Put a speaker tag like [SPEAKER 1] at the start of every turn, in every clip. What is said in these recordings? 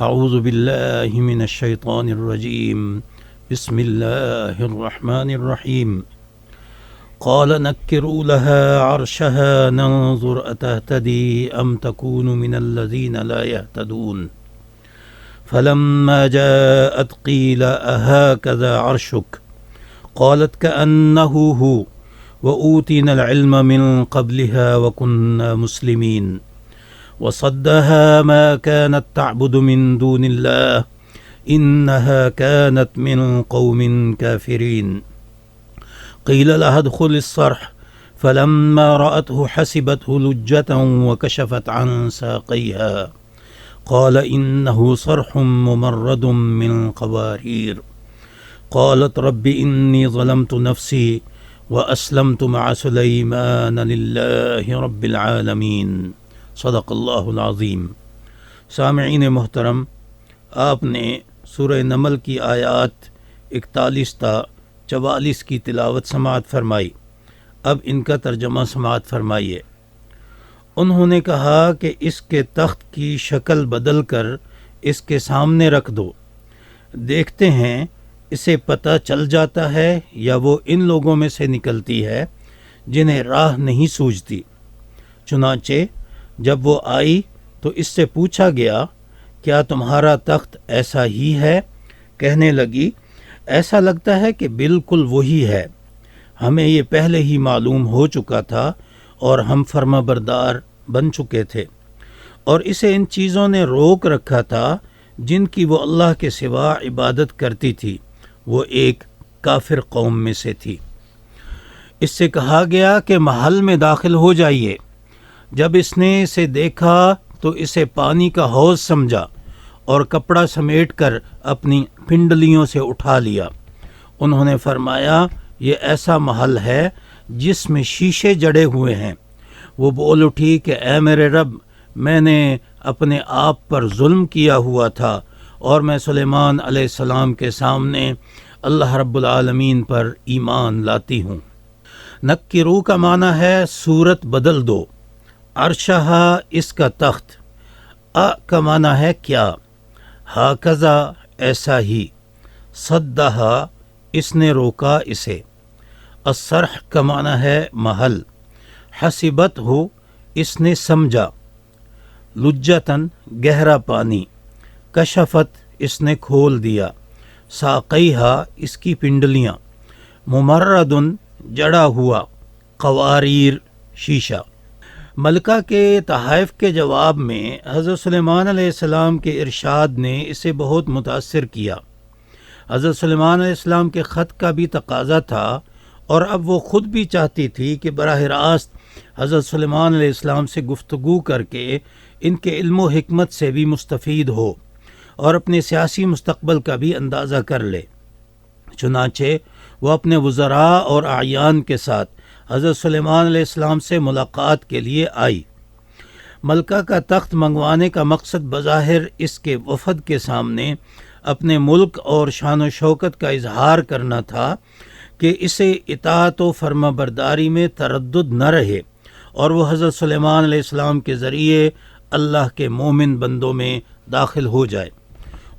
[SPEAKER 1] اعوذ باللہ من الشیطان الرجیم بسم اللہ الرحمن الرحیم قال نكروا لها عرشها ننظر أتهتدي أم تكون من الذين لا يهتدون فلما جاءت قيل أهكذا عرشك قالت كأنه هو وأوتينا العلم من قبلها وكنا مسلمين وصدها ما كانت تعبد من دون الله إنها كانت من قوم كافرين قيل لها ادخل الصرح فلما رأته حسبته لجة وكشفت عن ساقيها قال إنه صرح ممرد من قوارير قالت رب إني ظلمت نفسي وأسلمت مع سليمان لله رب العالمين صدق اللہ العظیم۔ سامعین محترم، آپ نے سورہ نمل کی آیات 41 تا 44 کی تلاوت سماعت فرمائی۔ اب ان کا ترجمہ سماعت فرمائیے۔ انہوں نے کہا کہ اس کے تخت کی شکل بدل کر اس کے سامنے رکھ دو، دیکھتے ہیں اسے پتہ چل جاتا ہے یا وہ ان لوگوں میں سے نکلتی ہے جنہیں راہ نہیں سوجتی۔ چنانچہ جب وہ آئی تو اس سے پوچھا گیا کیا تمہارا تخت ایسا ہی ہے؟ کہنے لگی ایسا لگتا ہے کہ بالکل وہی ہے، ہمیں یہ پہلے ہی معلوم ہو چکا تھا اور ہم فرما بردار بن چکے تھے، اور اسے ان چیزوں نے روک رکھا تھا جن کی وہ اللہ کے سوا عبادت کرتی تھی، وہ ایک کافر قوم میں سے تھی۔ اس سے کہا گیا کہ محل میں داخل ہو جائیے۔ جب اس نے اسے دیکھا تو اسے پانی کا حوض سمجھا اور کپڑا سمیٹ کر اپنی پنڈلیوں سے اٹھا لیا۔ انہوں نے فرمایا یہ ایسا محل ہے جس میں شیشے جڑے ہوئے ہیں۔ وہ بول اٹھی کہ اے میرے رب، میں نے اپنے آپ پر ظلم کیا ہوا تھا اور میں سلیمان علیہ السلام کے سامنے اللہ رب العالمین پر ایمان لاتی ہوں۔ نکرو کا معنی ہے صورت بدل دو، عرشہ اس کا تخت، کا معنی ہے کیا، ہاکذا ایسا ہی، صدہا اس نے روکا اسے، الصرح کا معنی ہے محل، حسبت ہو اس نے سمجھا، لجتن گہرا پانی، کشفت اس نے کھول دیا، ساقیہا اس کی پنڈلیاں، ممردن جڑا ہوا، قواریر شیشہ۔ ملکہ کے تحائف کے جواب میں حضرت سلیمان علیہ السلام کے ارشاد نے اسے بہت متاثر کیا۔ حضرت سلیمان علیہ السلام کے خط کا بھی تقاضا تھا اور اب وہ خود بھی چاہتی تھی کہ براہ راست حضرت سلیمان علیہ السلام سے گفتگو کر کے ان کے علم و حکمت سے بھی مستفید ہو اور اپنے سیاسی مستقبل کا بھی اندازہ کر لے۔ چنانچہ وہ اپنے وزراء اور اعیان کے ساتھ حضرت سلیمان علیہ السلام سے ملاقات کے لیے آئی۔ ملکہ کا تخت منگوانے کا مقصد بظاہر اس کے وفد کے سامنے اپنے ملک اور شان و شوکت کا اظہار کرنا تھا کہ اسے اطاعت و فرما برداری میں تردد نہ رہے اور وہ حضرت سلیمان علیہ السلام کے ذریعے اللہ کے مومن بندوں میں داخل ہو جائے۔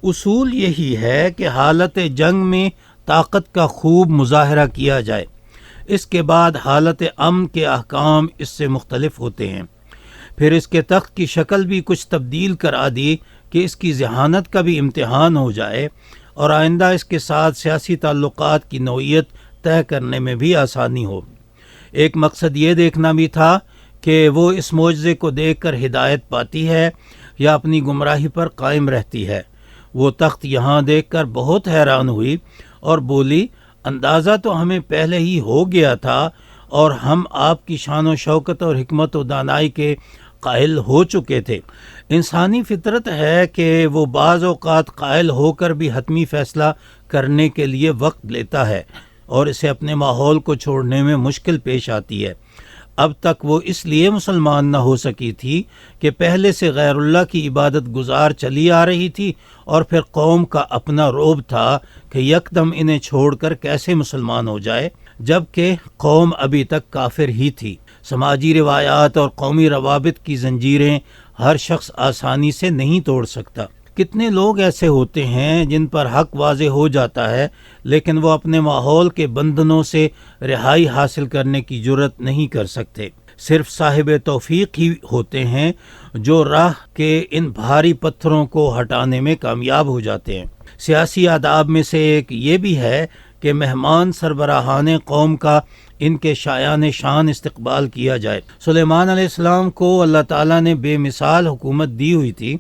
[SPEAKER 1] اصول یہی ہے کہ حالت جنگ میں طاقت کا خوب مظاہرہ کیا جائے، اس کے بعد حالت امن کے احکام اس سے مختلف ہوتے ہیں۔ پھر اس کے تخت کی شکل بھی کچھ تبدیل کرا دی کہ اس کی ذہانت کا بھی امتحان ہو جائے اور آئندہ اس کے ساتھ سیاسی تعلقات کی نوعیت طے کرنے میں بھی آسانی ہو۔ ایک مقصد یہ دیکھنا بھی تھا کہ وہ اس معجزے کو دیکھ کر ہدایت پاتی ہے یا اپنی گمراہی پر قائم رہتی ہے۔ وہ تخت یہاں دیکھ کر بہت حیران ہوئی اور بولی اندازہ تو ہمیں پہلے ہی ہو گیا تھا اور ہم آپ کی شان و شوکت اور حکمت و دانائی کے قائل ہو چکے تھے۔ انسانی فطرت ہے کہ وہ بعض اوقات قائل ہو کر بھی حتمی فیصلہ کرنے کے لیے وقت لیتا ہے اور اسے اپنے ماحول کو چھوڑنے میں مشکل پیش آتی ہے۔ اب تک وہ اس لیے مسلمان نہ ہو سکی تھی کہ پہلے سے غیر اللہ کی عبادت گزار چلی آ رہی تھی اور پھر قوم کا اپنا رعب تھا کہ یکدم انہیں چھوڑ کر کیسے مسلمان ہو جائے، جبکہ قوم ابھی تک کافر ہی تھی۔ سماجی روایات اور قومی روابط کی زنجیریں ہر شخص آسانی سے نہیں توڑ سکتا۔ کتنے لوگ ایسے ہوتے ہیں جن پر حق واضح ہو جاتا ہے لیکن وہ اپنے ماحول کے بندھنوں سے رہائی حاصل کرنے کی جرت نہیں کر سکتے۔ صرف صاحب توفیق ہی ہوتے ہیں جو راہ کے ان بھاری پتھروں کو ہٹانے میں کامیاب ہو جاتے ہیں۔ سیاسی آداب میں سے ایک یہ بھی ہے کہ مہمان سربراہان قوم کا ان کے شایان شان استقبال کیا جائے۔ سلیمان علیہ السلام کو اللہ تعالیٰ نے بے مثال حکومت دی ہوئی تھی،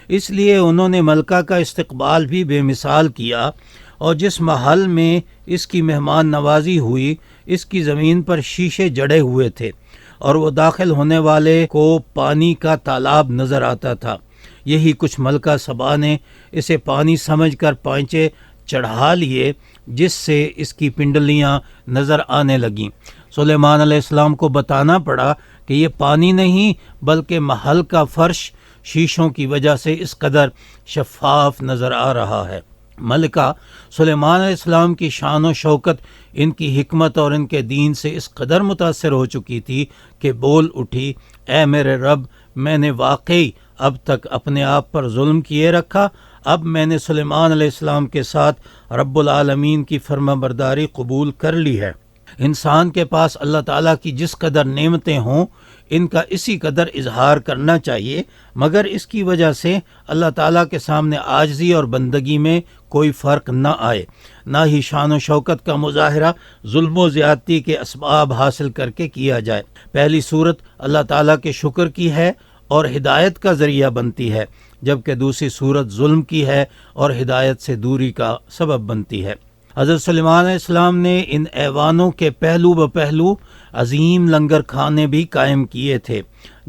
[SPEAKER 1] اس لیے انہوں نے ملکہ کا استقبال بھی بے مثال کیا، اور جس محل میں اس کی مہمان نوازی ہوئی اس کی زمین پر شیشے جڑے ہوئے تھے اور وہ داخل ہونے والے کو پانی کا تالاب نظر آتا تھا۔ یہی کچھ ملکہ سبا نے اسے پانی سمجھ کر پائنچے چڑھا لیے جس سے اس کی پنڈلیاں نظر آنے لگیں۔ سلیمان علیہ السلام کو بتانا پڑا کہ یہ پانی نہیں بلکہ محل کا فرش شیشوں کی وجہ سے اس قدر شفاف نظر آ رہا ہے۔ ملکہ سلیمان علیہ السلام کی شان و شوکت، ان کی حکمت اور ان کے دین سے اس قدر متاثر ہو چکی تھی کہ بول اٹھی، اے میرے رب، میں نے واقعی اب تک اپنے آپ پر ظلم کیے رکھا، اب میں نے سلیمان علیہ السلام کے ساتھ رب العالمین کی فرما برداری قبول کر لی ہے۔ انسان کے پاس اللہ تعالیٰ کی جس قدر نعمتیں ہوں ان کا اسی قدر اظہار کرنا چاہیے، مگر اس کی وجہ سے اللہ تعالیٰ کے سامنے عاجزی اور بندگی میں کوئی فرق نہ آئے، نہ ہی شان و شوکت کا مظاہرہ ظلم و زیادتی کے اسباب حاصل کر کے کیا جائے۔ پہلی صورت اللہ تعالیٰ کے شکر کی ہے اور ہدایت کا ذریعہ بنتی ہے، جبکہ دوسری صورت ظلم کی ہے اور ہدایت سے دوری کا سبب بنتی ہے۔ حضرت سلیمان علیہ السلام نے ان ایوانوں کے پہلو بپہلو عظیم لنگر کھانے بھی قائم کیے تھے،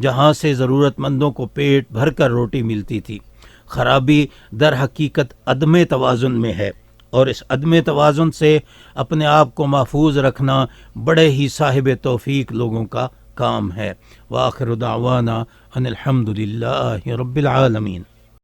[SPEAKER 1] جہاں سے ضرورت مندوں کو پیٹ بھر کر روٹی ملتی تھی۔ خرابی در حقیقت عدم توازن میں ہے، اور اس عدم توازن سے اپنے آپ کو محفوظ رکھنا بڑے ہی صاحب توفیق لوگوں کا کام ہے۔ وآخر دعوانا ان الحمد للہ رب العالمین۔